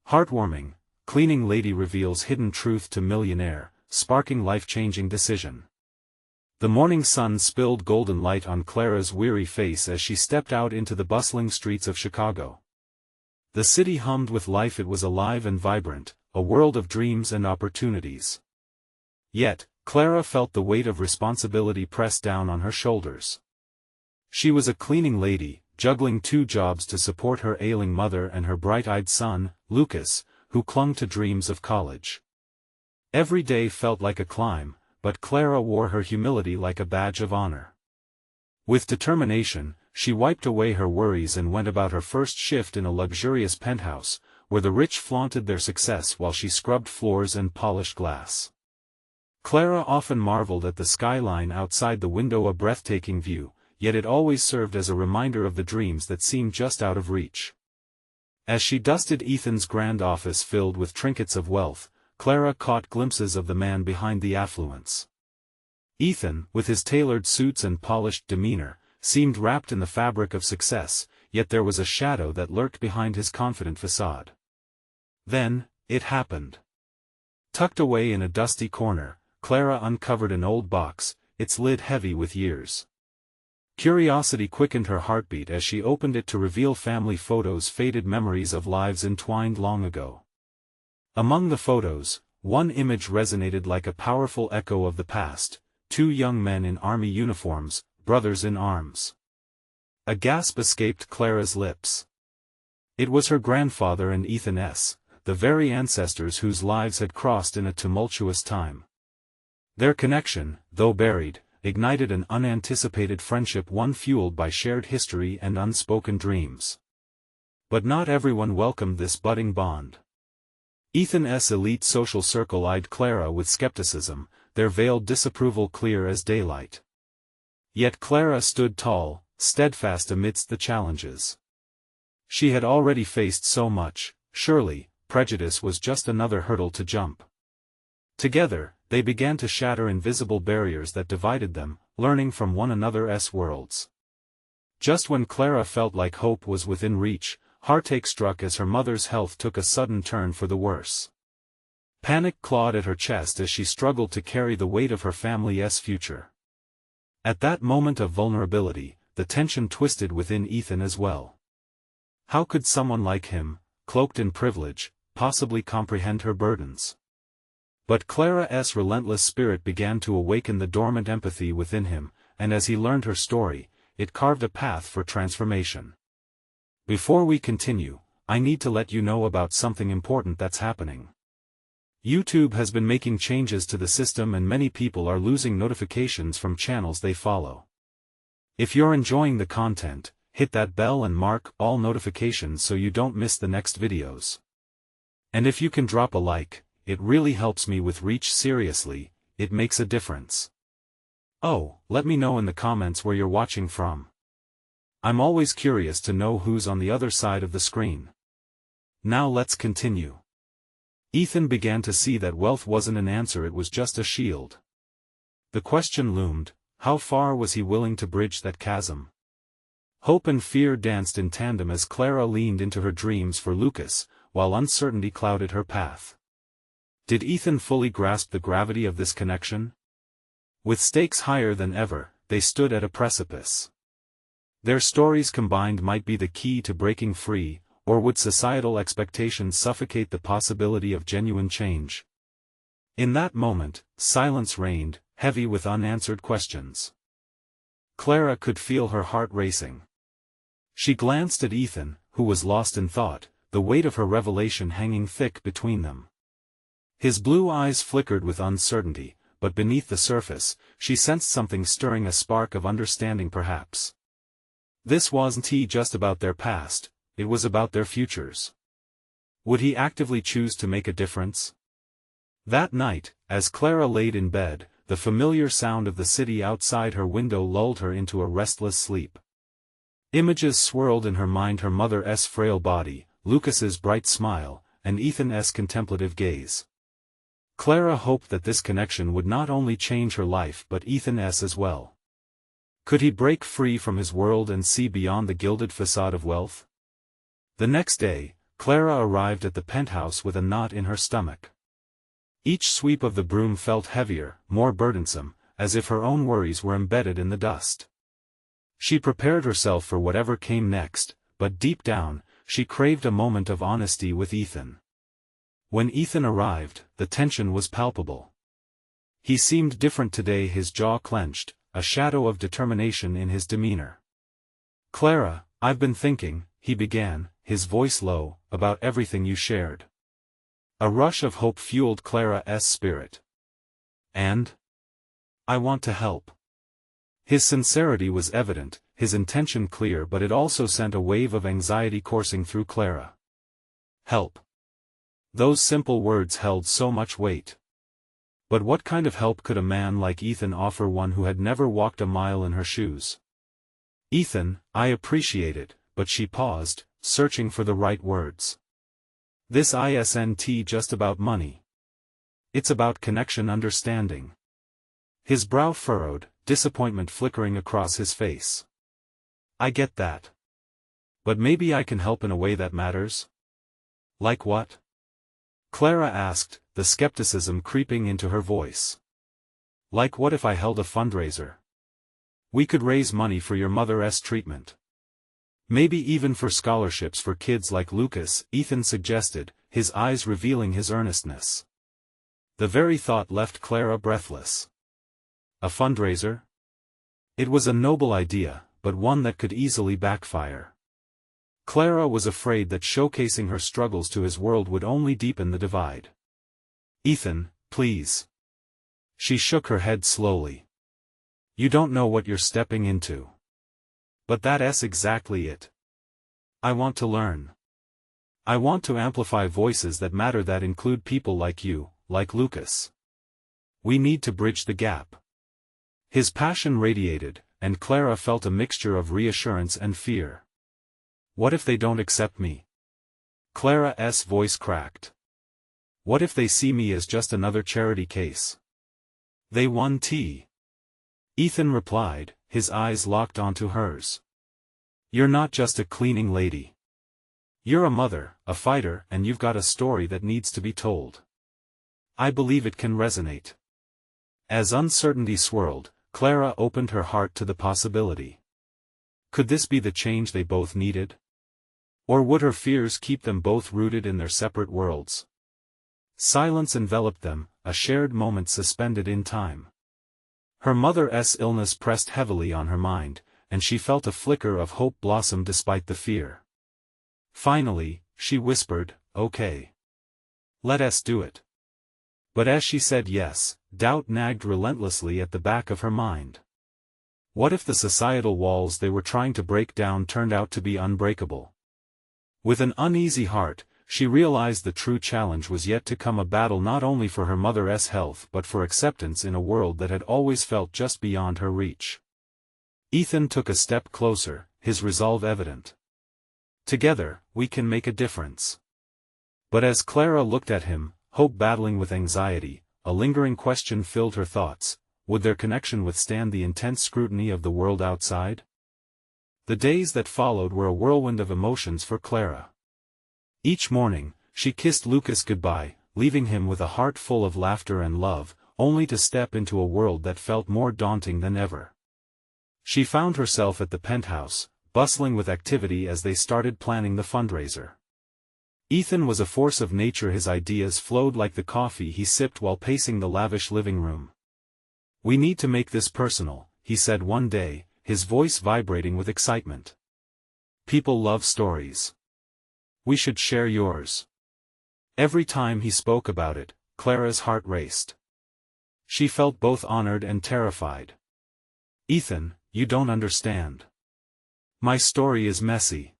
Heartwarming, cleaning lady reveals hidden truth to millionaire, sparking life-changing decision. The morning sun spilled golden light on Clara's weary face as she stepped out into the bustling streets of Chicago. The city hummed with life. It was alive and vibrant, a world of dreams and opportunities. Yet, Clara felt the weight of responsibility press down on her shoulders. She was a cleaning lady, juggling 2 jobs to support her ailing mother and her bright-eyed son, Lucas, who clung to dreams of college. Every day felt like a climb, but Clara wore her humility like a badge of honor. With determination, she wiped away her worries and went about her first shift in a luxurious penthouse, where the rich flaunted their success while she scrubbed floors and polished glass. Clara often marveled at the skyline outside the window, a breathtaking view, yet it always served as a reminder of the dreams that seemed just out of reach. As she dusted Ethan's grand office filled with trinkets of wealth, Clara caught glimpses of the man behind the affluence. Ethan, with his tailored suits and polished demeanor, seemed wrapped in the fabric of success, yet there was a shadow that lurked behind his confident facade. Then, it happened. Tucked away in a dusty corner, Clara uncovered an old box, its lid heavy with years. Curiosity quickened her heartbeat as she opened it to reveal family photos, faded memories of lives entwined long ago. Among the photos, one image resonated like a powerful echo of the past: 2 young men in army uniforms, brothers in arms. A gasp escaped Clara's lips. It was her grandfather and Ethan S., the very ancestors whose lives had crossed in a tumultuous time. Their connection, though buried, ignited an unanticipated friendship, one fueled by shared history and unspoken dreams. But not everyone welcomed this budding bond. Ethan's elite social circle eyed Clara with skepticism, their veiled disapproval clear as daylight. Yet Clara stood tall, steadfast amidst the challenges. She had already faced so much, surely, prejudice was just another hurdle to jump. Together, they began to shatter invisible barriers that divided them, learning from one another's worlds. Just when Clara felt like hope was within reach, heartache struck as her mother's health took a sudden turn for the worse. Panic clawed at her chest as she struggled to carry the weight of her family's future. At that moment of vulnerability, the tension twisted within Ethan as well. How could someone like him, cloaked in privilege, possibly comprehend her burdens? But Clara's relentless spirit began to awaken the dormant empathy within him, and as he learned her story, it carved a path for transformation. Before we continue, I need to let you know about something important that's happening. YouTube has been making changes to the system and many people are losing notifications from channels they follow. If you're enjoying the content, hit that bell and mark all notifications so you don't miss the next videos. And if you can drop a like, it really helps me with reach. Seriously, it makes a difference. Oh, let me know in the comments where you're watching from. I'm always curious to know who's on the other side of the screen. Now let's continue. Ethan began to see that wealth wasn't an answer, it was just a shield. The question loomed: how far was he willing to bridge that chasm? Hope and fear danced in tandem as Clara leaned into her dreams for Lucas, while uncertainty clouded her path. Did Ethan fully grasp the gravity of this connection? With stakes higher than ever, they stood at a precipice. Their stories combined might be the key to breaking free, or would societal expectations suffocate the possibility of genuine change? In that moment, silence reigned, heavy with unanswered questions. Clara could feel her heart racing. She glanced at Ethan, who was lost in thought, the weight of her revelation hanging thick between them. His blue eyes flickered with uncertainty, but beneath the surface, she sensed something stirring, a spark of understanding perhaps. This wasn't just about their past, it was about their futures. Would he actively choose to make a difference? That night, as Clara laid in bed, the familiar sound of the city outside her window lulled her into a restless sleep. Images swirled in her mind: her mother's frail body, Lucas's bright smile, and Ethan's contemplative gaze. Clara hoped that this connection would not only change her life but Ethan's as well. Could he break free from his world and see beyond the gilded facade of wealth? The next day, Clara arrived at the penthouse with a knot in her stomach. Each sweep of the broom felt heavier, more burdensome, as if her own worries were embedded in the dust. She prepared herself for whatever came next, but deep down, she craved a moment of honesty with Ethan. When Ethan arrived, the tension was palpable. He seemed different today, his jaw clenched, a shadow of determination in his demeanor. "Clara, I've been thinking," he began, his voice low, "about everything you shared." A rush of hope fueled Clara's spirit. "And? I want to help." His sincerity was evident, his intention clear, but it also sent a wave of anxiety coursing through Clara. Help. Those simple words held so much weight. But what kind of help could a man like Ethan offer one who had never walked a mile in her shoes? "Ethan, I appreciate it," but she paused, searching for the right words. "This isn't just about money. It's about connection, understanding." His brow furrowed, disappointment flickering across his face. "I get that. But maybe I can help in a way that matters?" "Like what?" Clara asked, the skepticism creeping into her voice. "Like what if I held a fundraiser? We could raise money for your mother's treatment. Maybe even for scholarships for kids like Lucas," Ethan suggested, his eyes revealing his earnestness. The very thought left Clara breathless. A fundraiser? It was a noble idea, but one that could easily backfire. Clara was afraid that showcasing her struggles to his world would only deepen the divide. "Ethan, please." She shook her head slowly. "You don't know what you're stepping into." "But that's exactly it. I want to learn. I want to amplify voices that matter, that include people like you, like Lucas. We need to bridge the gap." His passion radiated, and Clara felt a mixture of reassurance and fear. "What if they don't accept me?" Clara's voice cracked. "What if they see me as just another charity case?" "They won't." Ethan replied, his eyes locked onto hers. "You're not just a cleaning lady. You're a mother, a fighter, and you've got a story that needs to be told. I believe it can resonate." As uncertainty swirled, Clara opened her heart to the possibility. Could this be the change they both needed? Or would her fears keep them both rooted in their separate worlds? Silence enveloped them, a shared moment suspended in time. Her mother's illness pressed heavily on her mind, and she felt a flicker of hope blossom despite the fear. Finally, she whispered, "Okay. Let us do it." But as she said yes, doubt nagged relentlessly at the back of her mind. What if the societal walls they were trying to break down turned out to be unbreakable? With an uneasy heart, she realized the true challenge was yet to come, a battle not only for her mother's health but for acceptance in a world that had always felt just beyond her reach. Ethan took a step closer, his resolve evident. "Together, we can make a difference." But as Clara looked at him, hope battling with anxiety, a lingering question filled her thoughts: would their connection withstand the intense scrutiny of the world outside? The days that followed were a whirlwind of emotions for Clara. Each morning, she kissed Lucas goodbye, leaving him with a heart full of laughter and love, only to step into a world that felt more daunting than ever. She found herself at the penthouse, bustling with activity as they started planning the fundraiser. Ethan was a force of nature, his ideas flowed like the coffee he sipped while pacing the lavish living room. "We need to make this personal," he said one day, his voice vibrating with excitement. "People love stories. We should share yours." Every time he spoke about it, Clara's heart raced. She felt both honored and terrified. "Ethan, you don't understand. My story is messy.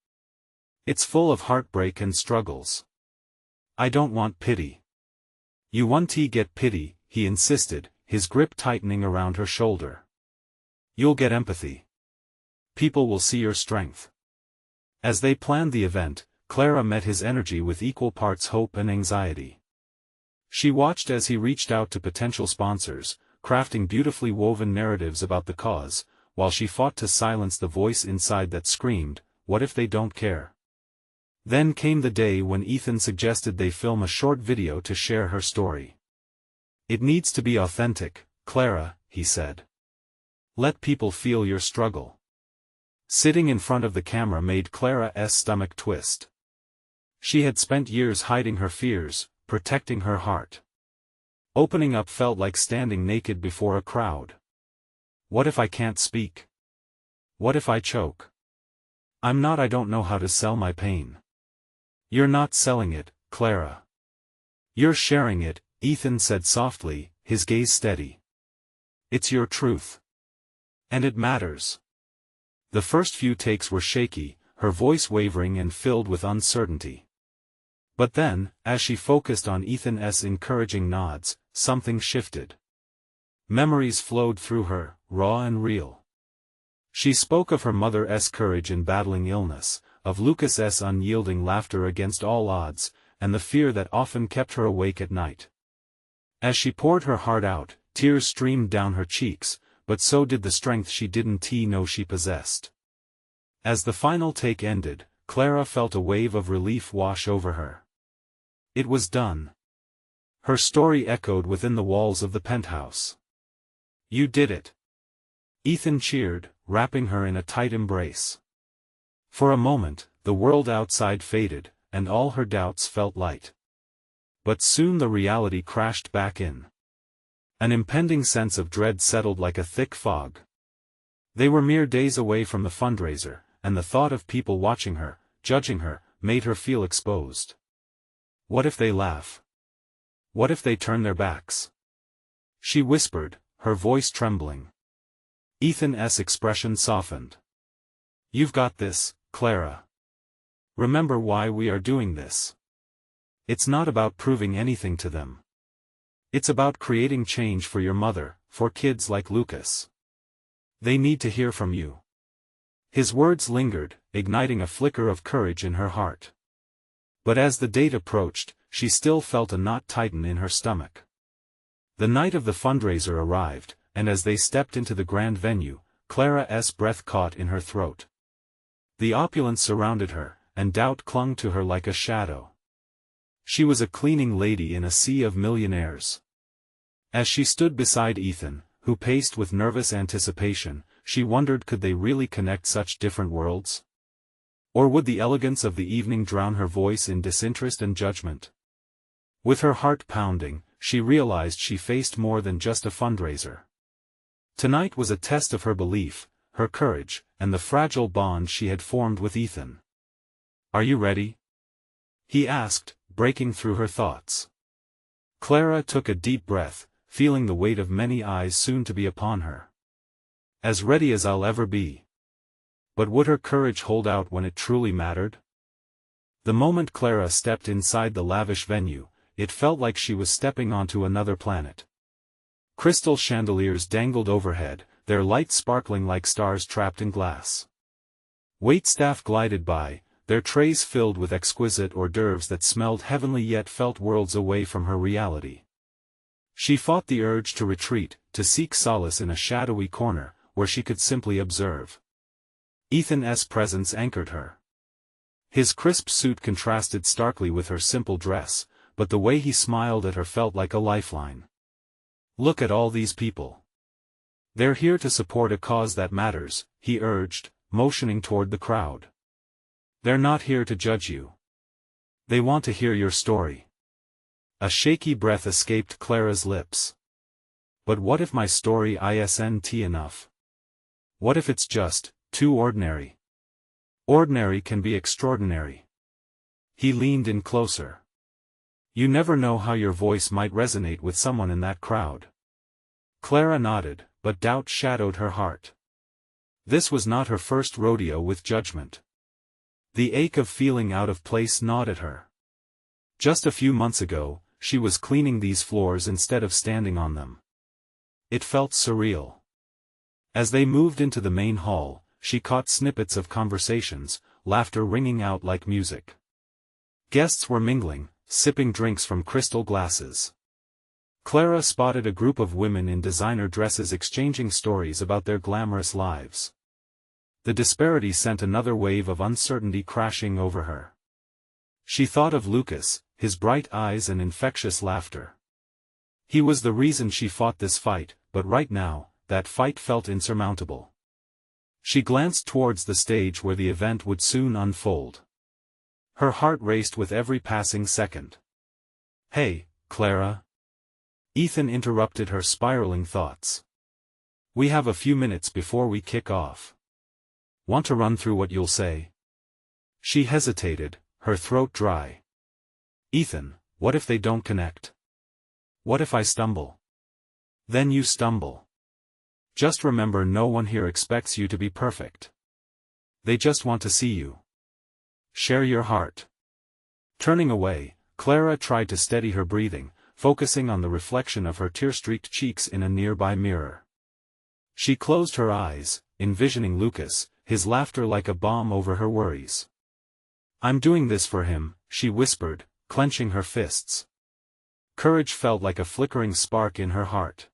It's full of heartbreak and struggles. I don't want pity." "You won't get pity," he insisted, his grip tightening around her shoulder. "You'll get empathy. People will see your strength." As they planned the event, Clara met his energy with equal parts hope and anxiety. She watched as he reached out to potential sponsors, crafting beautifully woven narratives about the cause, while she fought to silence the voice inside that screamed, "What if they don't care?" Then came the day when Ethan suggested they film a short video to share her story. "It needs to be authentic, Clara," he said. "Let people feel your struggle." Sitting in front of the camera made Clara's stomach twist. She had spent years hiding her fears, protecting her heart. Opening up felt like standing naked before a crowd. "What if I can't speak? What if I choke? I don't know how to sell my pain." "You're not selling it, Clara. You're sharing it," Ethan said softly, his gaze steady. "It's your truth. And it matters." The first few takes were shaky, her voice wavering and filled with uncertainty. But then, as she focused on Ethan's encouraging nods, something shifted. Memories flowed through her, raw and real. She spoke of her mother's courage in battling illness, of Lucas's unyielding laughter against all odds, and the fear that often kept her awake at night. As she poured her heart out, tears streamed down her cheeks, but so did the strength she didn't know she possessed. As the final take ended, Clara felt a wave of relief wash over her. It was done. Her story echoed within the walls of the penthouse. "You did it!" Ethan cheered, wrapping her in a tight embrace. For a moment, the world outside faded, and all her doubts felt light. But soon the reality crashed back in. An impending sense of dread settled like a thick fog. They were mere days away from the fundraiser, and the thought of people watching her, judging her, made her feel exposed. What if they laugh? What if they turn their backs? She whispered, her voice trembling. Ethan's expression softened. "You've got this, Clara. Remember why we are doing this. It's not about proving anything to them. It's about creating change for your mother, for kids like Lucas. They need to hear from you." His words lingered, igniting a flicker of courage in her heart. But as the date approached, she still felt a knot tighten in her stomach. The night of the fundraiser arrived, and as they stepped into the grand venue, Clara's breath caught in her throat. The opulence surrounded her, and doubt clung to her like a shadow. She was a cleaning lady in a sea of millionaires. As she stood beside Ethan, who paced with nervous anticipation, she wondered, could they really connect such different worlds? Or would the elegance of the evening drown her voice in disinterest and judgment? With her heart pounding, she realized she faced more than just a fundraiser. Tonight was a test of her belief, her courage, and the fragile bond she had formed with Ethan. "Are you ready?" he asked, breaking through her thoughts. Clara took a deep breath, feeling the weight of many eyes soon to be upon her. "As ready as I'll ever be." But would her courage hold out when it truly mattered? The moment Clara stepped inside the lavish venue, it felt like she was stepping onto another planet. Crystal chandeliers dangled overhead, their light sparkling like stars trapped in glass. Waitstaff glided by, their trays filled with exquisite hors d'oeuvres that smelled heavenly yet felt worlds away from her reality. She fought the urge to retreat, to seek solace in a shadowy corner, where she could simply observe. Ethan's presence anchored her. His crisp suit contrasted starkly with her simple dress, but the way he smiled at her felt like a lifeline. "Look at all these people. They're here to support a cause that matters," he urged, motioning toward the crowd. "They're not here to judge you. They want to hear your story." A shaky breath escaped Clara's lips. "But what if my story isn't enough? What if it's just too ordinary? Ordinary can be extraordinary." He leaned in closer. "You never know how your voice might resonate with someone in that crowd." Clara nodded, but doubt shadowed her heart. This was not her first rodeo with judgment. The ache of feeling out of place gnawed at her. Just a few months ago, she was cleaning these floors instead of standing on them. It felt surreal. As they moved into the main hall, she caught snippets of conversations, laughter ringing out like music. Guests were mingling, sipping drinks from crystal glasses. Clara spotted a group of women in designer dresses exchanging stories about their glamorous lives. The disparity sent another wave of uncertainty crashing over her. She thought of Lucas, his bright eyes and infectious laughter. He was the reason she fought this fight, but right now, that fight felt insurmountable. She glanced towards the stage where the event would soon unfold. Her heart raced with every passing second. "Hey, Clara." Ethan interrupted her spiraling thoughts. "We have a few minutes before we kick off. Want to run through what you'll say?" She hesitated, her throat dry. "Ethan, what if they don't connect? What if I stumble?" "Then you stumble. Just remember, no one here expects you to be perfect. They just want to see you. Share your heart." Turning away, Clara tried to steady her breathing, focusing on the reflection of her tear-streaked cheeks in a nearby mirror. She closed her eyes, envisioning Lucas, his laughter like a balm over her worries. "I'm doing this for him," she whispered, clenching her fists. Courage felt like a flickering spark in her heart.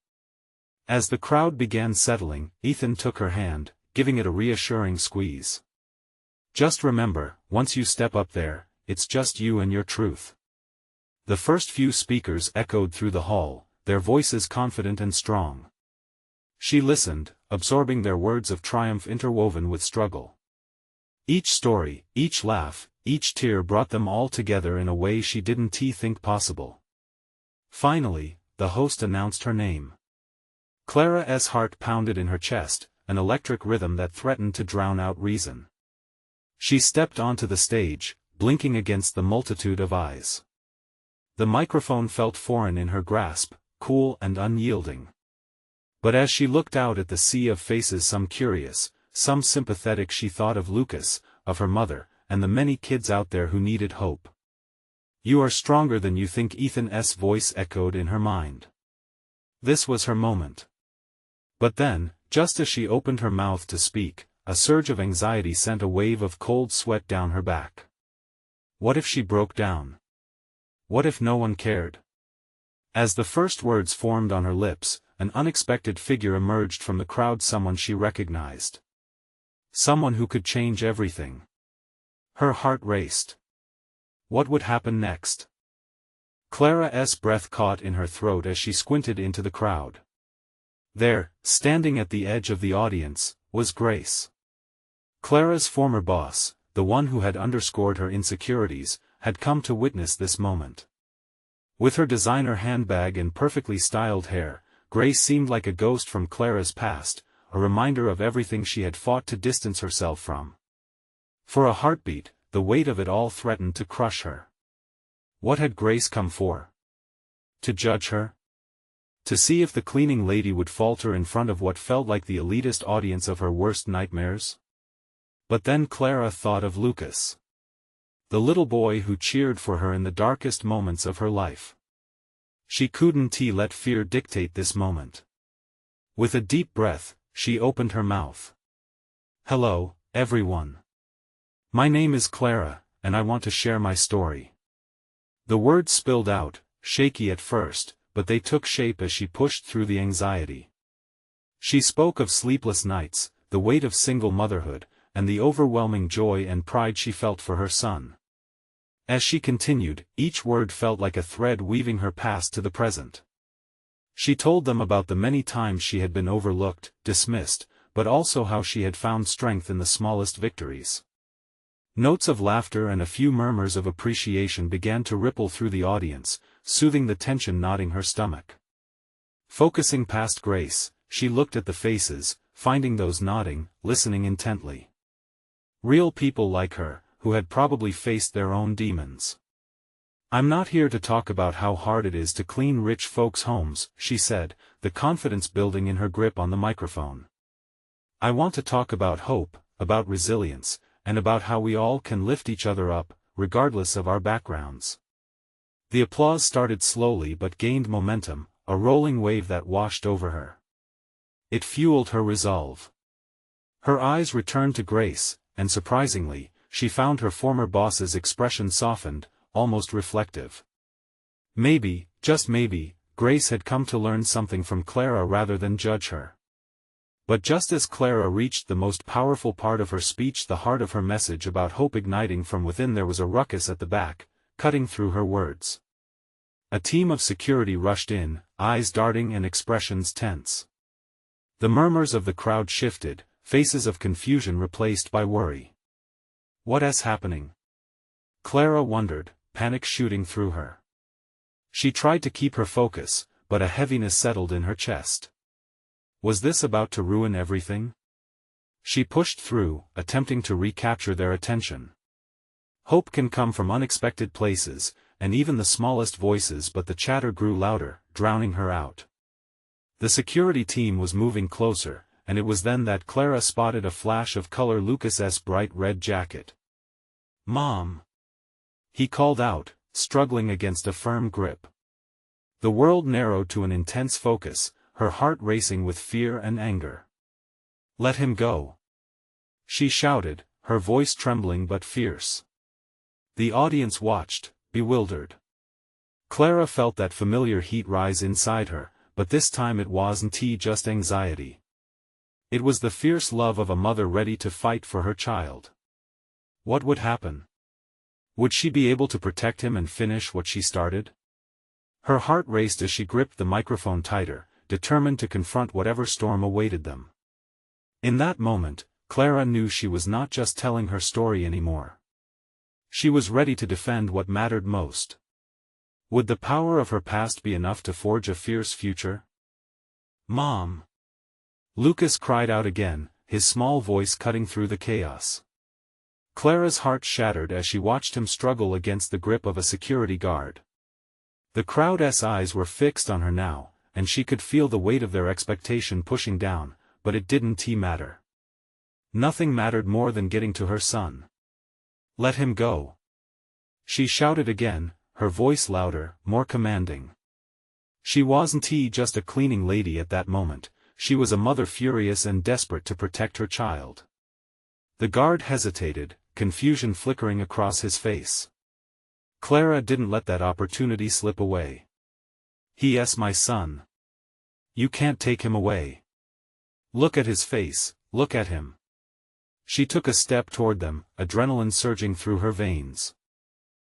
As the crowd began settling, Ethan took her hand, giving it a reassuring squeeze. "Just remember, once you step up there, it's just you and your truth." The first few speakers echoed through the hall, their voices confident and strong. She listened, absorbing their words of triumph interwoven with struggle. Each story, each laugh, each tear brought them all together in a way she didn't think possible. Finally, the host announced her name. Clara's heart pounded in her chest, an electric rhythm that threatened to drown out reason. She stepped onto the stage, blinking against the multitude of eyes. The microphone felt foreign in her grasp, cool and unyielding. But as she looked out at the sea of faces, some curious, some sympathetic, she thought of Lucas, of her mother, and the many kids out there who needed hope. "You are stronger than you think," Ethan's voice echoed in her mind. This was her moment. But then, just as she opened her mouth to speak, a surge of anxiety sent a wave of cold sweat down her back. What if she broke down? What if no one cared? As the first words formed on her lips, an unexpected figure emerged from the crowd, someone she recognized. Someone who could change everything. Her heart raced. What would happen next? Clara's breath caught in her throat as she squinted into the crowd. There, standing at the edge of the audience, was Grace. Clara's former boss, the one who had underscored her insecurities, had come to witness this moment. With her designer handbag and perfectly styled hair, Grace seemed like a ghost from Clara's past, a reminder of everything she had fought to distance herself from. For a heartbeat, the weight of it all threatened to crush her. What had Grace come for? To judge her? To see if the cleaning lady would falter in front of what felt like the elitist audience of her worst nightmares? But then Clara thought of Lucas. The little boy who cheered for her in the darkest moments of her life. She couldn't let fear dictate this moment. With a deep breath, she opened her mouth. "Hello, everyone. My name is Clara, and I want to share my story." The words spilled out, shaky at first, but they took shape as she pushed through the anxiety. She spoke of sleepless nights, the weight of single motherhood, and the overwhelming joy and pride she felt for her son. As she continued, each word felt like a thread weaving her past to the present. She told them about the many times she had been overlooked, dismissed, but also how she had found strength in the smallest victories. Notes of laughter and a few murmurs of appreciation began to ripple through the audience, soothing the tension knotting her stomach. Focusing past Grace, she looked at the faces, finding those nodding, listening intently. Real people like her, who had probably faced their own demons. "I'm not here to talk about how hard it is to clean rich folks' homes," she said, the confidence building in her grip on the microphone. "I want to talk about hope, about resilience, and about how we all can lift each other up, regardless of our backgrounds." The applause started slowly but gained momentum, a rolling wave that washed over her. It fueled her resolve. Her eyes returned to Grace, and surprisingly, she found her former boss's expression softened, almost reflective. Maybe, just maybe, Grace had come to learn something from Clara rather than judge her. But just as Clara reached the most powerful part of her speech, the heart of her message about hope igniting from within, there was a ruckus at the back, cutting through her words. A team of security rushed in, eyes darting and expressions tense. The murmurs of the crowd shifted, faces of confusion replaced by worry. What's happening? Clara wondered, panic shooting through her. She tried to keep her focus, but a heaviness settled in her chest. Was this about to ruin everything? She pushed through, attempting to recapture their attention. Hope can come from unexpected places, and even the smallest voices, but the chatter grew louder, drowning her out. The security team was moving closer, and it was then that Clara spotted a flash of color: Lucas's bright red jacket. "Mom!" he called out, struggling against a firm grip. The world narrowed to an intense focus, her heart racing with fear and anger. "Let him go!" she shouted, her voice trembling but fierce. The audience watched, bewildered. Clara felt that familiar heat rise inside her, but this time it wasn't just anxiety. It was the fierce love of a mother ready to fight for her child. What would happen? Would she be able to protect him and finish what she started? Her heart raced as she gripped the microphone tighter, determined to confront whatever storm awaited them. In that moment, Clara knew she was not just telling her story anymore. She was ready to defend what mattered most. Would the power of her past be enough to forge a fierce future? "Mom!" Lucas cried out again, his small voice cutting through the chaos. Clara's heart shattered as she watched him struggle against the grip of a security guard. The crowd's eyes were fixed on her now, and she could feel the weight of their expectation pushing down, but it didn't matter. Nothing mattered more than getting to her son. "Let him go!" she shouted again, her voice louder, more commanding. She wasn't just a cleaning lady at that moment, she was a mother furious and desperate to protect her child. The guard hesitated, confusion flickering across his face. Clara didn't let that opportunity slip away. "He's my son. You can't take him away. Look at his face, look at him." She took a step toward them, adrenaline surging through her veins.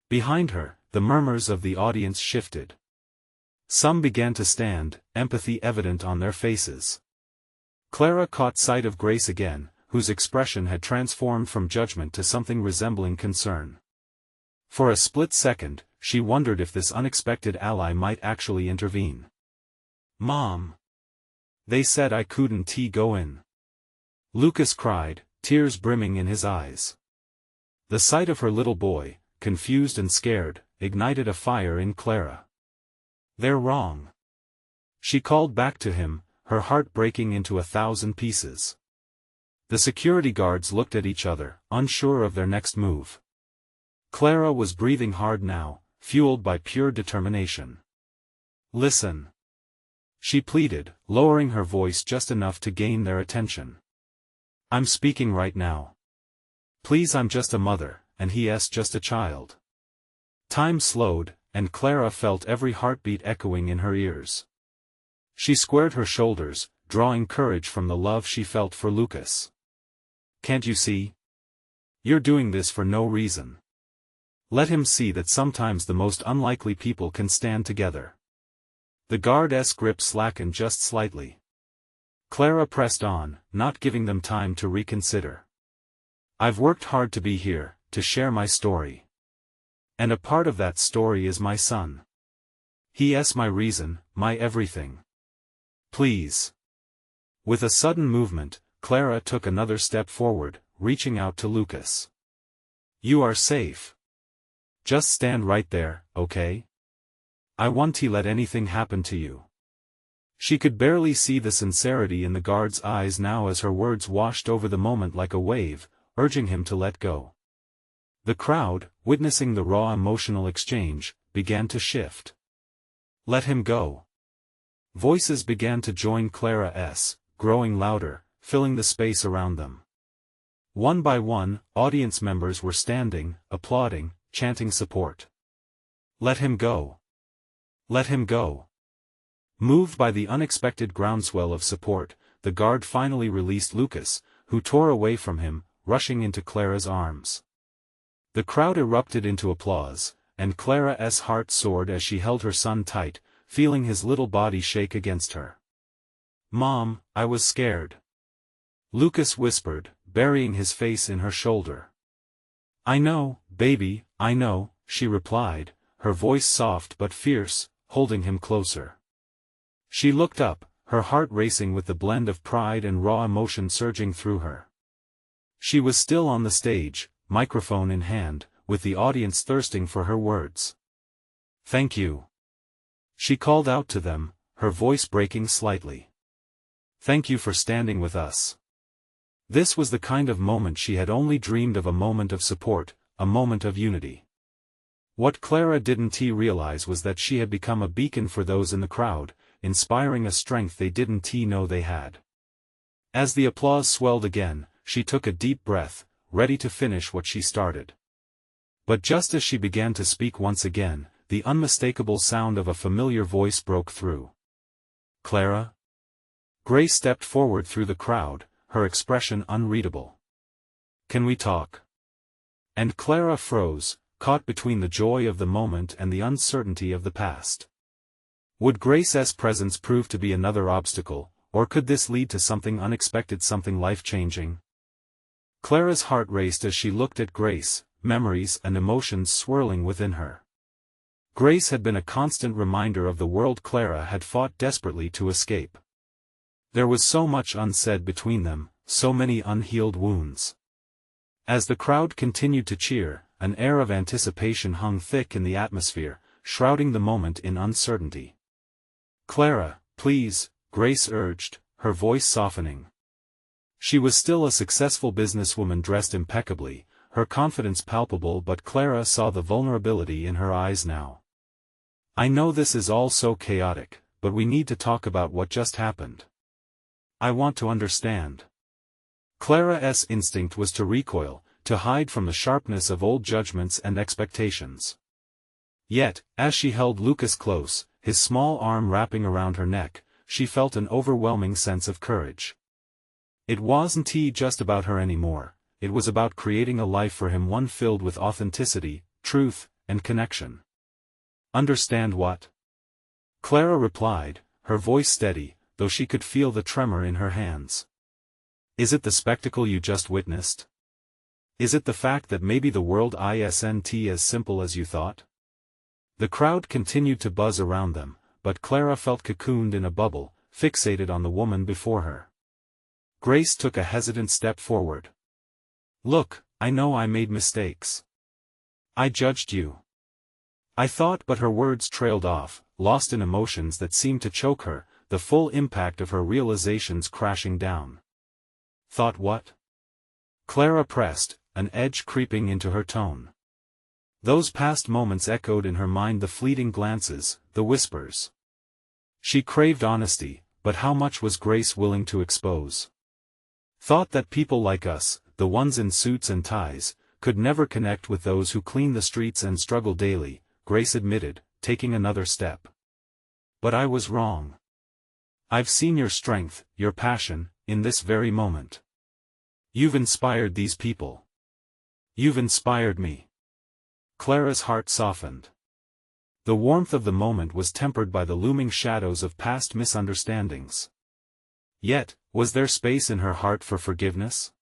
Behind her, the murmurs of the audience shifted. Some began to stand, empathy evident on their faces. Clara caught sight of Grace again, whose expression had transformed from judgment to something resembling concern. For a split second, she wondered if this unexpected ally might actually intervene. "Mom! They said I couldn't go in," Lucas cried, tears brimming in his eyes. The sight of her little boy, confused and scared, ignited a fire in Clara. "They're wrong," she called back to him, her heart breaking into 1,000 pieces. The security guards looked at each other, unsure of their next move. Clara was breathing hard now, fueled by pure determination. "Listen," she pleaded, lowering her voice just enough to gain their attention. "I'm speaking right now. Please, I'm just a mother, and he's just a child." Time slowed, and Clara felt every heartbeat echoing in her ears. She squared her shoulders, drawing courage from the love she felt for Lucas. "Can't you see? You're doing this for no reason. Let him see that sometimes the most unlikely people can stand together." The guard's grip slackened just slightly. Clara pressed on, not giving them time to reconsider. "I've worked hard to be here, to share my story. And a part of that story is my son. He's my reason, my everything. Please." With a sudden movement, Clara took another step forward, reaching out to Lucas. "You are safe. Just stand right there, okay? I won't let anything happen to you." She could barely see the sincerity in the guard's eyes now as her words washed over the moment like a wave, urging him to let go. The crowd, witnessing the raw emotional exchange, began to shift. "Let him go." Voices began to join Clara's, growing louder, filling the space around them. One by one, audience members were standing, applauding, chanting support. "Let him go. Let him go." Moved by the unexpected groundswell of support, the guard finally released Lucas, who tore away from him, rushing into Clara's arms. The crowd erupted into applause, and Clara's heart soared as she held her son tight, feeling his little body shake against her. "Mom, I was scared," Lucas whispered, burying his face in her shoulder. "I know, baby, I know," she replied, her voice soft but fierce, holding him closer. She looked up, her heart racing with the blend of pride and raw emotion surging through her. She was still on the stage, microphone in hand, with the audience thirsting for her words. "Thank you," she called out to them, her voice breaking slightly. "Thank you for standing with us." This was the kind of moment she had only dreamed of, a moment of support, a moment of unity. What Clara didn't realize was that she had become a beacon for those in the crowd, inspiring a strength they didn't know they had. As the applause swelled again, she took a deep breath, ready to finish what she started. But just as she began to speak once again, the unmistakable sound of a familiar voice broke through. "Clara?" Grace stepped forward through the crowd, her expression unreadable. "Can we talk?" And Clara froze, caught between the joy of the moment and the uncertainty of the past. Would Grace's presence prove to be another obstacle, or could this lead to something unexpected, something life-changing? Clara's heart raced as she looked at Grace, memories and emotions swirling within her. Grace had been a constant reminder of the world Clara had fought desperately to escape. There was so much unsaid between them, so many unhealed wounds. As the crowd continued to cheer, an air of anticipation hung thick in the atmosphere, shrouding the moment in uncertainty. "Clara, please," Grace urged, her voice softening. She was still a successful businesswoman dressed impeccably, her confidence palpable, but Clara saw the vulnerability in her eyes now. "I know this is all so chaotic, but we need to talk about what just happened. I want to understand." Clara's instinct was to recoil, to hide from the sharpness of old judgments and expectations. Yet, as she held Lucas close, his small arm wrapping around her neck, she felt an overwhelming sense of courage. It wasn't just about her anymore, it was about creating a life for him, one filled with authenticity, truth, and connection. "Understand what?" Clara replied, her voice steady, though she could feel the tremor in her hands. "Is it the spectacle you just witnessed? Is it the fact that maybe the world isn't as simple as you thought?" The crowd continued to buzz around them, but Clara felt cocooned in a bubble, fixated on the woman before her. Grace took a hesitant step forward. "Look, I know I made mistakes. I judged you. I thought," but her words trailed off, lost in emotions that seemed to choke her, the full impact of her realizations crashing down. "Thought what?" Clara pressed, an edge creeping into her tone. Those past moments echoed in her mind, the fleeting glances, the whispers. She craved honesty, but how much was Grace willing to expose? "Thought that people like us, the ones in suits and ties, could never connect with those who clean the streets and struggle daily," Grace admitted, taking another step. "But I was wrong. I've seen your strength, your passion, in this very moment. You've inspired these people. You've inspired me." Clara's heart softened. The warmth of the moment was tempered by the looming shadows of past misunderstandings. Yet, was there space in her heart for forgiveness?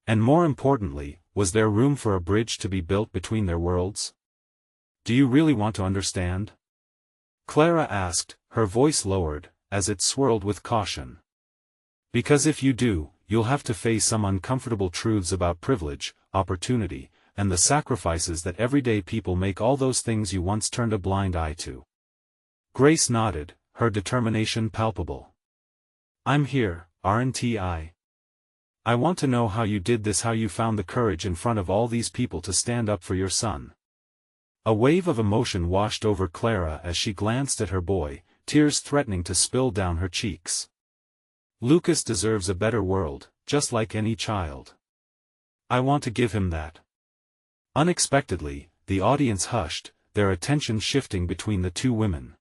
And more importantly, was there room for a bridge to be built between their worlds? "Do you really want to understand?" Clara asked, her voice lowered, as it swirled with caution. "Because if you do, you'll have to face some uncomfortable truths about privilege, opportunity, and the sacrifices that everyday people make, all those things you once turned a blind eye to." Grace nodded, her determination palpable. "I'm here, aren't I? I want to know how you did this, how you found the courage in front of all these people to stand up for your son." A wave of emotion washed over Clara as she glanced at her boy, tears threatening to spill down her cheeks. "Lucas deserves a better world, just like any child. I want to give him that." Unexpectedly, the audience hushed, their attention shifting between the two women.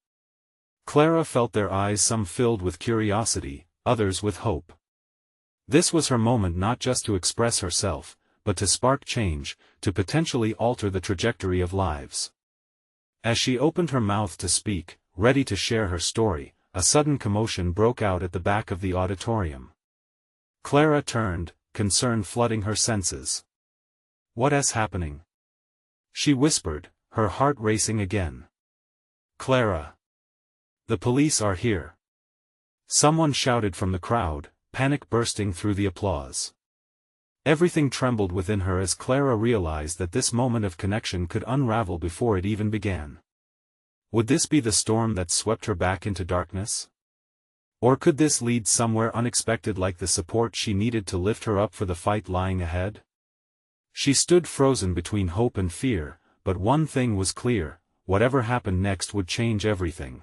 Clara felt their eyes, some filled with curiosity, others with hope. This was her moment not just to express herself, but to spark change, to potentially alter the trajectory of lives. As she opened her mouth to speak, ready to share her story, a sudden commotion broke out at the back of the auditorium. Clara turned, concern flooding her senses. "What is happening?" she whispered, her heart racing again. "Clara! The police are here!" someone shouted from the crowd, panic bursting through the applause. Everything trembled within her as Clara realized that this moment of connection could unravel before it even began. Would this be the storm that swept her back into darkness? Or could this lead somewhere unexpected, like the support she needed to lift her up for the fight lying ahead? She stood frozen between hope and fear, but one thing was clear: whatever happened next would change everything.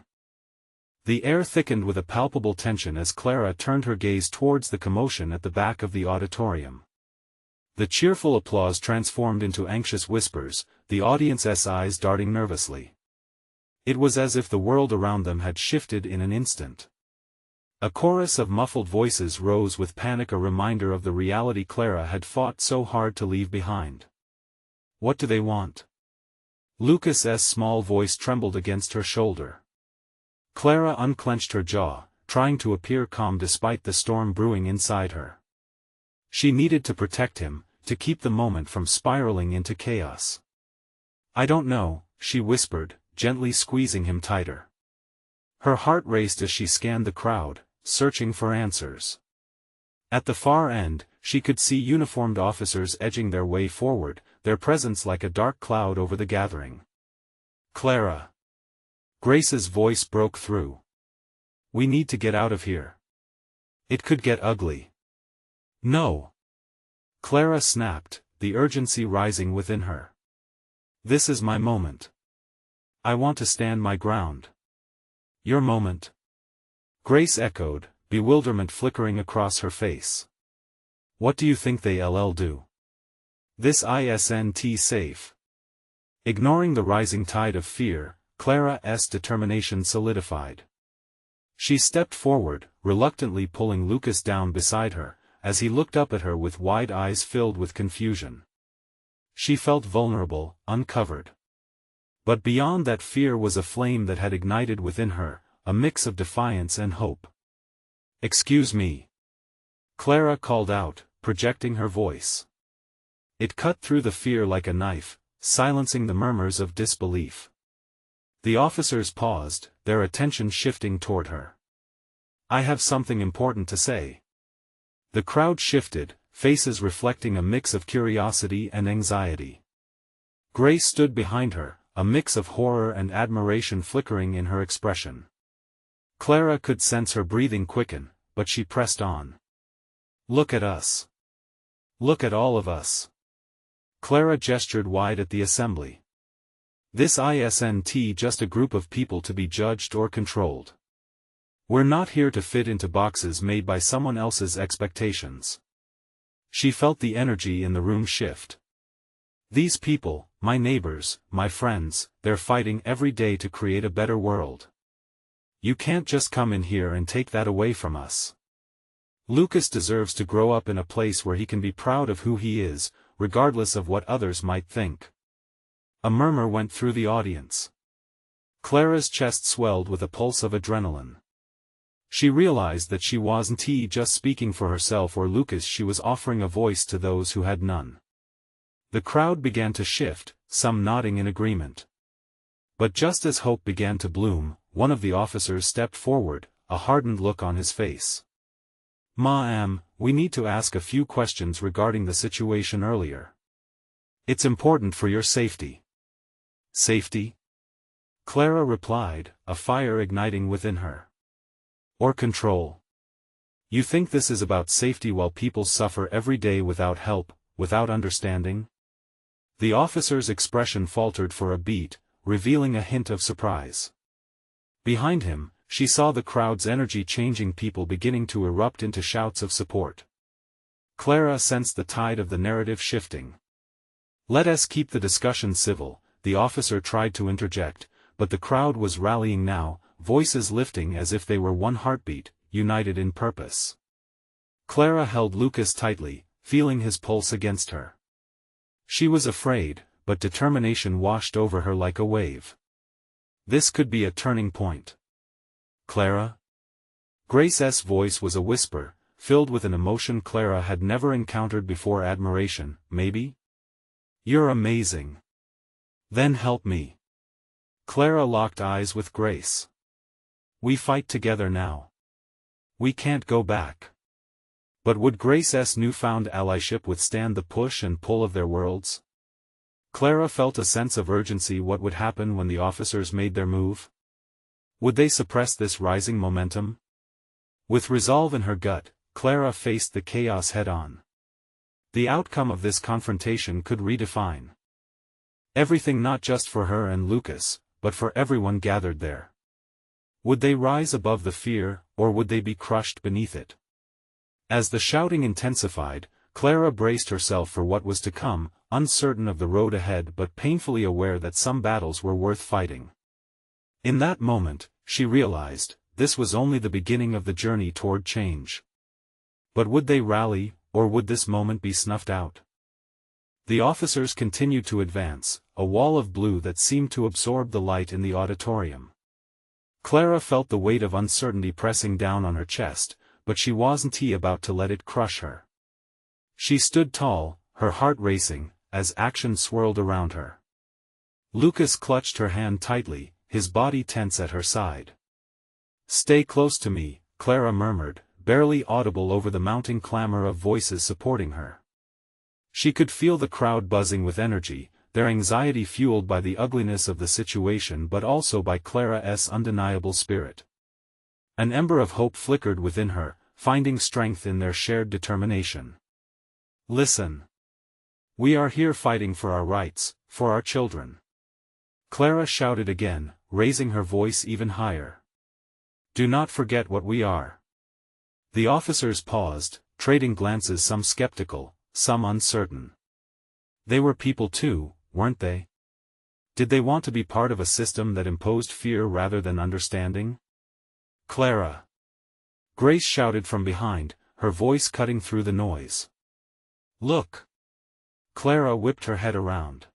The air thickened with a palpable tension as Clara turned her gaze towards the commotion at the back of the auditorium. The cheerful applause transformed into anxious whispers, the audience's eyes darting nervously. It was as if the world around them had shifted in an instant. A chorus of muffled voices rose with panic, a reminder of the reality Clara had fought so hard to leave behind. "What do they want?" Lucas's small voice trembled against her shoulder. Clara unclenched her jaw, trying to appear calm despite the storm brewing inside her. She needed to protect him, to keep the moment from spiraling into chaos. "I don't know," she whispered, gently squeezing him tighter. Her heart raced as she scanned the crowd, searching for answers. At the far end, she could see uniformed officers edging their way forward, their presence like a dark cloud over the gathering. "Clara!" Grace's voice broke through. "We need to get out of here. It could get ugly." "No!" Clara snapped, the urgency rising within her. "This is my moment. I want to stand my ground." "Your moment?" Grace echoed, bewilderment flickering across her face. "What do you think they'll do? This isn't safe." Ignoring the rising tide of fear, Clara's determination solidified. She stepped forward, reluctantly pulling Lucas down beside her, as he looked up at her with wide eyes filled with confusion. She felt vulnerable, uncovered. But beyond that fear was a flame that had ignited within her, a mix of defiance and hope. "Excuse me," Clara called out, projecting her voice. It cut through the fear like a knife, silencing the murmurs of disbelief. The officers paused, their attention shifting toward her. "I have something important to say." The crowd shifted, faces reflecting a mix of curiosity and anxiety. Grace stood behind her, a mix of horror and admiration flickering in her expression. Clara could sense her breathing quicken, but she pressed on. "Look at us. Look at all of us." Clara gestured wide at the assembly. "This isn't just a group of people to be judged or controlled. We're not here to fit into boxes made by someone else's expectations." She felt the energy in the room shift. "These people, my neighbors, my friends, they're fighting every day to create a better world. You can't just come in here and take that away from us. Lucas deserves to grow up in a place where he can be proud of who he is, regardless of what others might think." A murmur went through the audience. Clara's chest swelled with a pulse of adrenaline. She realized that she wasn't just speaking for herself or Lucas, she was offering a voice to those who had none. The crowd began to shift, some nodding in agreement. But just as hope began to bloom, one of the officers stepped forward, a hardened look on his face. "Ma'am, we need to ask a few questions regarding the situation earlier. It's important for your safety." "Safety?" Clara replied, a fire igniting within her. "Or control? You think this is about safety while people suffer every day without help, without understanding?" The officer's expression faltered for a beat, revealing a hint of surprise. Behind him, she saw the crowd's energy changing, people beginning to erupt into shouts of support. Clara sensed the tide of the narrative shifting. "Let us keep the discussion civil," the officer tried to interject, but the crowd was rallying now, voices lifting as if they were one heartbeat. united in purpose. Clara held Lucas tightly, feeling his pulse against her. She was afraid, but determination washed over her like a wave. This could be a turning point. Clara? Grace's voice was a whisper, filled with an emotion Clara had never encountered before. Admiration, maybe? You're amazing. Then help me. Clara locked eyes with Grace. We fight together now. We can't go back. But would Grace's newfound allyship withstand the push and pull of their worlds? Clara felt a sense of urgency. What would happen when the officers made their move? Would they suppress this rising momentum? With resolve in her gut, Clara faced the chaos head-on. The outcome of this confrontation could redefine everything, not just for her and Lucas, but for everyone gathered there. Would they rise above the fear, or would they be crushed beneath it? As the shouting intensified, Clara braced herself for what was to come, uncertain of the road ahead but painfully aware that some battles were worth fighting. In that moment, she realized, this was only the beginning of the journey toward change. But would they rally, or would this moment be snuffed out? The officers continued to advance, a wall of blue that seemed to absorb the light in the auditorium. Clara felt the weight of uncertainty pressing down on her chest, but she wasn't about to let it crush her. She stood tall, her heart racing, as action swirled around her. Lucas clutched her hand tightly, his body tense at her side. Stay close to me, Clara murmured, barely audible over the mounting clamor of voices supporting her. She could feel the crowd buzzing with energy, their anxiety fueled by the ugliness of the situation but also by Clara's undeniable spirit. An ember of hope flickered within her, finding strength in their shared determination. Listen. We are here fighting for our rights, for our children. Clara shouted again, raising her voice even higher. Do not forget what we are. The officers paused, trading glances, some skeptical, some uncertain. They were people too, weren't they? Did they want to be part of a system that imposed fear rather than understanding? Clara! Grace shouted from behind, her voice cutting through the noise. Look! Clara whipped her head around.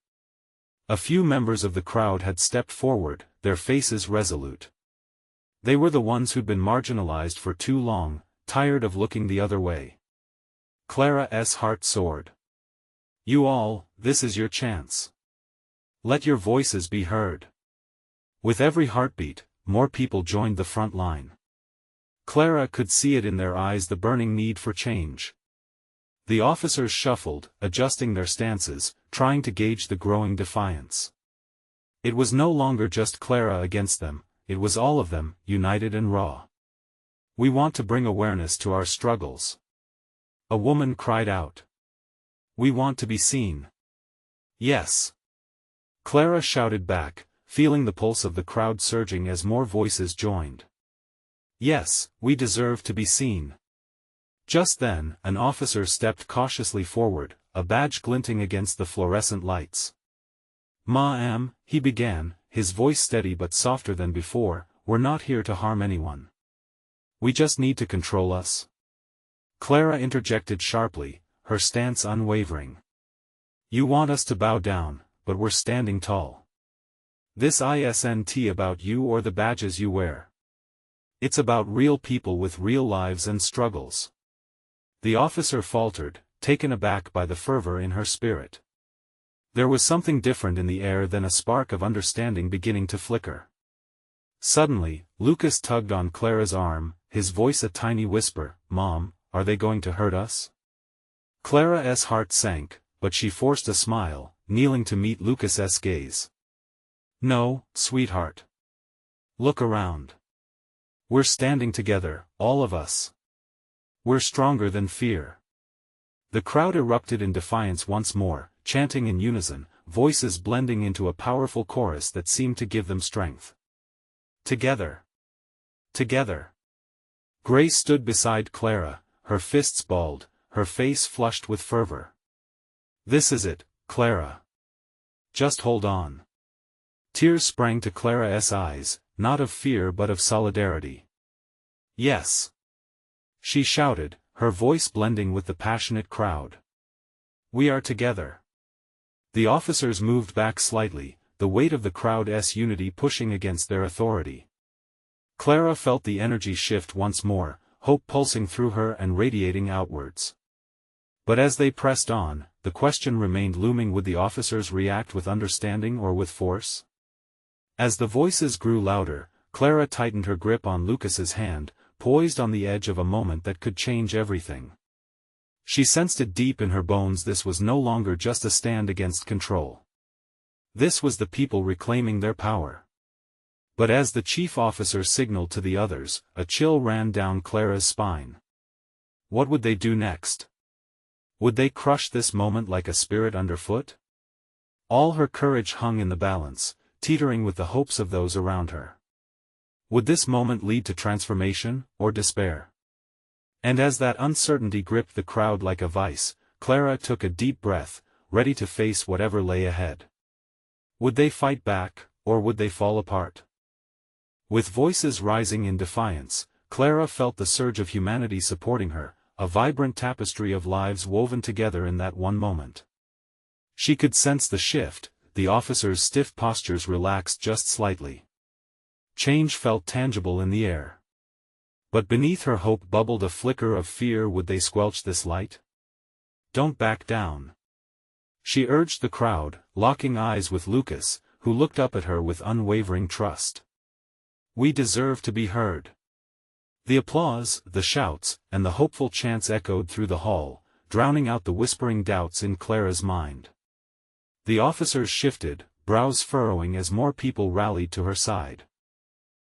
A few members of the crowd had stepped forward, their faces resolute. They were the ones who'd been marginalized for too long, tired of looking the other way. Clara's heart soared. You all, this is your chance. Let your voices be heard. With every heartbeat, more people joined the front line. Clara could see it in their eyes, the burning need for change. The officers shuffled, adjusting their stances, trying to gauge the growing defiance. It was no longer just Clara against them, it was all of them, united and raw. We want to bring awareness to our struggles. A woman cried out. We want to be seen. Yes. Clara shouted back, feeling the pulse of the crowd surging as more voices joined. Yes, we deserve to be seen. Just then, an officer stepped cautiously forward, a badge glinting against the fluorescent lights. Ma'am, he began, his voice steady but softer than before, we're not here to harm anyone. We just need to control us. Clara interjected sharply, her stance unwavering. You want us to bow down, but we're standing tall. This isn't about you or the badges you wear. It's about real people with real lives and struggles. The officer faltered, taken aback by the fervor in her spirit. There was something different in the air than a spark of understanding beginning to flicker. Suddenly, Lucas tugged on Clara's arm, his voice a tiny whisper, Mom, are they going to hurt us? Clara's heart sank, but she forced a smile, kneeling to meet Lucas's gaze. No, sweetheart. Look around. We're standing together, all of us. We're stronger than fear. The crowd erupted in defiance once more, chanting in unison, voices blending into a powerful chorus that seemed to give them strength. Together. Together. Grace stood beside Clara, her fists balled, her face flushed with fervor. This is it, Clara. Just hold on. Tears sprang to Clara's eyes, not of fear but of solidarity. Yes. she shouted, her voice blending with the passionate crowd. "We are together." The officers moved back slightly, the weight of the crowd's unity pushing against their authority. Clara felt the energy shift once more, hope pulsing through her and radiating outwards. But as they pressed on, the question remained looming: would the officers react with understanding or with force? As the voices grew louder, Clara tightened her grip on Lucas's hand, poised on the edge of a moment that could change everything. She sensed it deep in her bones: this was no longer just a stand against control. This was the people reclaiming their power. But as the chief officer signaled to the others, a chill ran down Clara's spine. What would they do next? Would they crush this moment like a spirit underfoot? All her courage hung in the balance, teetering with the hopes of those around her. Would this moment lead to transformation, or despair? And as that uncertainty gripped the crowd like a vice, Clara took a deep breath, ready to face whatever lay ahead. Would they fight back, or would they fall apart? With voices rising in defiance, Clara felt the surge of humanity supporting her, a vibrant tapestry of lives woven together in that one moment. She could sense the shift, the officers' stiff postures relaxed just slightly. Change felt tangible in the air. But beneath her hope bubbled a flicker of fear: would they squelch this light? "Don't back down," she urged the crowd, locking eyes with Lucas, who looked up at her with unwavering trust. "We deserve to be heard." The applause, the shouts, and the hopeful chants echoed through the hall, drowning out the whispering doubts in Clara's mind. The officers shifted, brows furrowing as more people rallied to her side.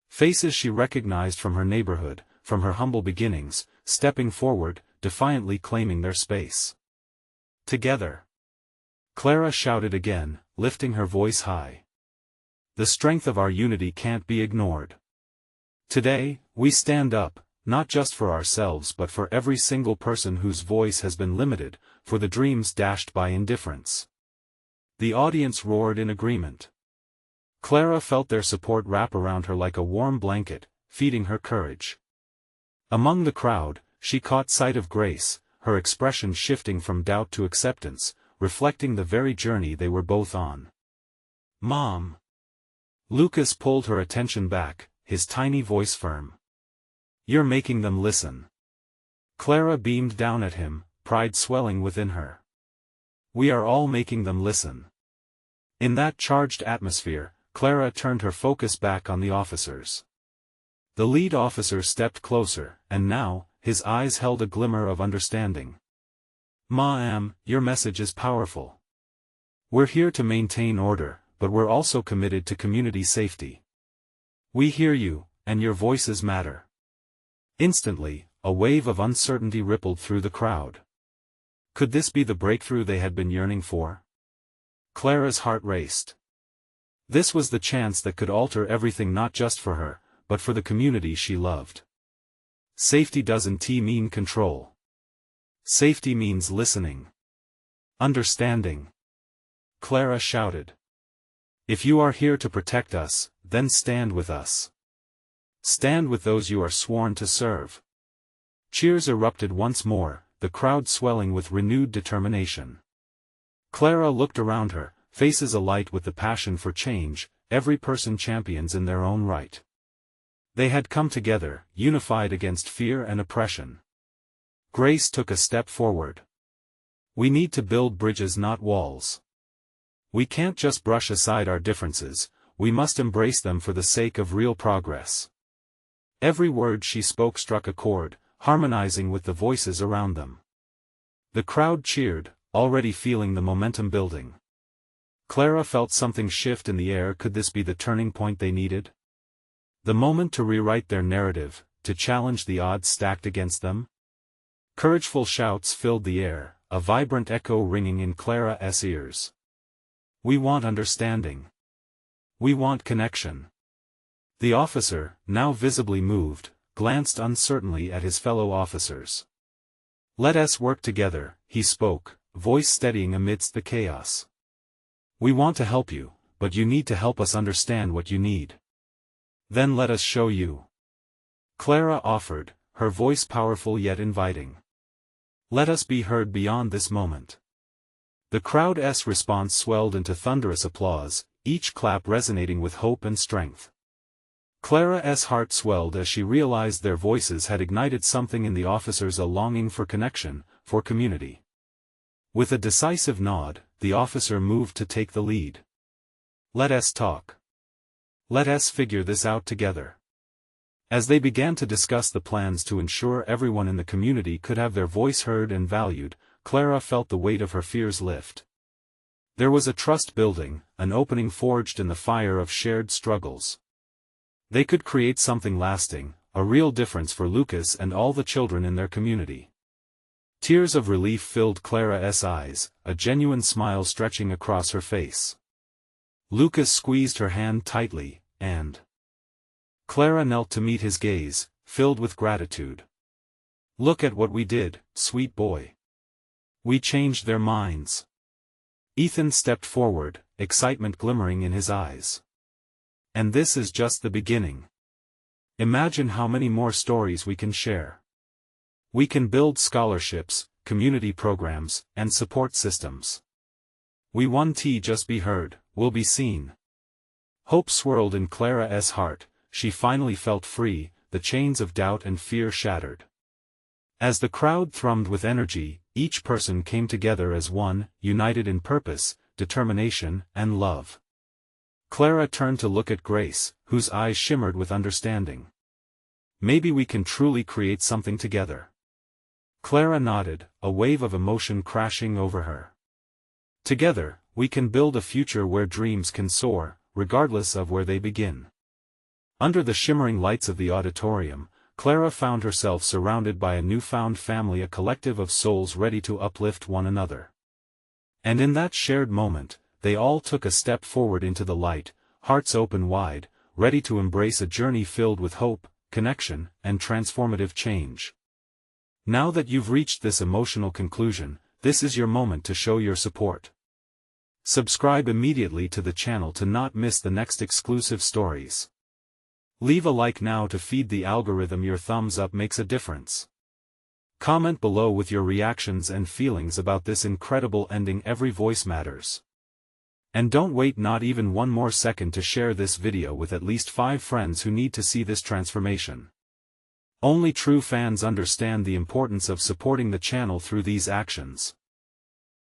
Faces she recognized from her neighborhood, from her humble beginnings, stepping forward, defiantly claiming their space. "Together!" Clara shouted again, lifting her voice high. "The strength of our unity can't be ignored. Today, we stand up, not just for ourselves but for every single person whose voice has been limited, for the dreams dashed by indifference." The audience roared in agreement. Clara felt their support wrap around her like a warm blanket, feeding her courage. Among the crowd, she caught sight of Grace, her expression shifting from doubt to acceptance, reflecting the very journey they were both on. "Mom!" Lucas pulled her attention back, his tiny voice firm. "You're making them listen." Clara beamed down at him, pride swelling within her. "We are all making them listen." In that charged atmosphere, Clara turned her focus back on the officers. The lead officer stepped closer, and now, his eyes held a glimmer of understanding. "Ma'am, your message is powerful. We're here to maintain order, but we're also committed to community safety. We hear you, and your voices matter." Instantly, a wave of uncertainty rippled through the crowd. Could this be the breakthrough they had been yearning for? Clara's heart raced. This was the chance that could alter everything, not just for her, but for the community she loved. Safety doesn't mean control. Safety means listening. Understanding. Clara shouted. "If you are here to protect us, then stand with us. Stand with those you are sworn to serve." Cheers erupted once more, the crowd swelling with renewed determination. Clara looked around her, faces alight with the passion for change, every person champions in their own right. They had come together, unified against fear and oppression. Grace took a step forward. "We need to build bridges, not walls. We can't just brush aside our differences, we must embrace them for the sake of real progress." Every word she spoke struck a chord, harmonizing with the voices around them. The crowd cheered, already feeling the momentum building. Clara felt something shift in the air. Could this be the turning point they needed? The moment to rewrite their narrative, to challenge the odds stacked against them? Courageful shouts filled the air, a vibrant echo ringing in Clara's ears. "We want understanding. We want connection." The officer, now visibly moved, glanced uncertainly at his fellow officers. "Let us work together," he spoke, voice steadying amidst the chaos. "We want to help you, but you need to help us understand what you need. Then let us show you." Clara offered, her voice powerful yet inviting. Let us be heard beyond this moment. The crowd's response swelled into thunderous applause, each clap resonating with hope and strength. Clara's heart swelled as she realized their voices had ignited something in the officers, a longing for connection, for community. With a decisive nod, the officer moved to take the lead. Let us talk. Let us figure this out together. As they began to discuss the plans to ensure everyone in the community could have their voice heard and valued, Clara felt the weight of her fears lift. There was a trust building, an opening forged in the fire of shared struggles. They could create something lasting, a real difference for Lucas and all the children in their community. Tears of relief filled Clara's eyes, a genuine smile stretching across her face. Lucas squeezed her hand tightly, and Clara knelt to meet his gaze, filled with gratitude. Look at what we did, sweet boy. We changed their minds. Ethan stepped forward, excitement glimmering in his eyes. And this is just the beginning. Imagine how many more stories we can share. We can build scholarships, community programs, and support systems. We won't just be heard, we'll be seen. Hope swirled in Clara's heart. She finally felt free, the chains of doubt and fear shattered. As the crowd thrummed with energy, each person came together as one, united in purpose, determination, and love. Clara turned to look at Grace, whose eyes shimmered with understanding. Maybe we can truly create something together. Clara nodded, a wave of emotion crashing over her. Together, we can build a future where dreams can soar, regardless of where they begin. Under the shimmering lights of the auditorium, Clara found herself surrounded by a newfound family, a collective of souls ready to uplift one another. And in that shared moment, they all took a step forward into the light, hearts open wide, ready to embrace a journey filled with hope, connection, and transformative change. Now that you've reached this emotional conclusion, this is your moment to show your support. Subscribe immediately to the channel to not miss the next exclusive stories. Leave a like now to feed the algorithm. Your thumbs up makes a difference. Comment below with your reactions and feelings about this incredible ending. Every voice matters. And don't wait not even one more second to share this video with at least 5 friends who need to see this transformation. Only true fans understand the importance of supporting the channel through these actions.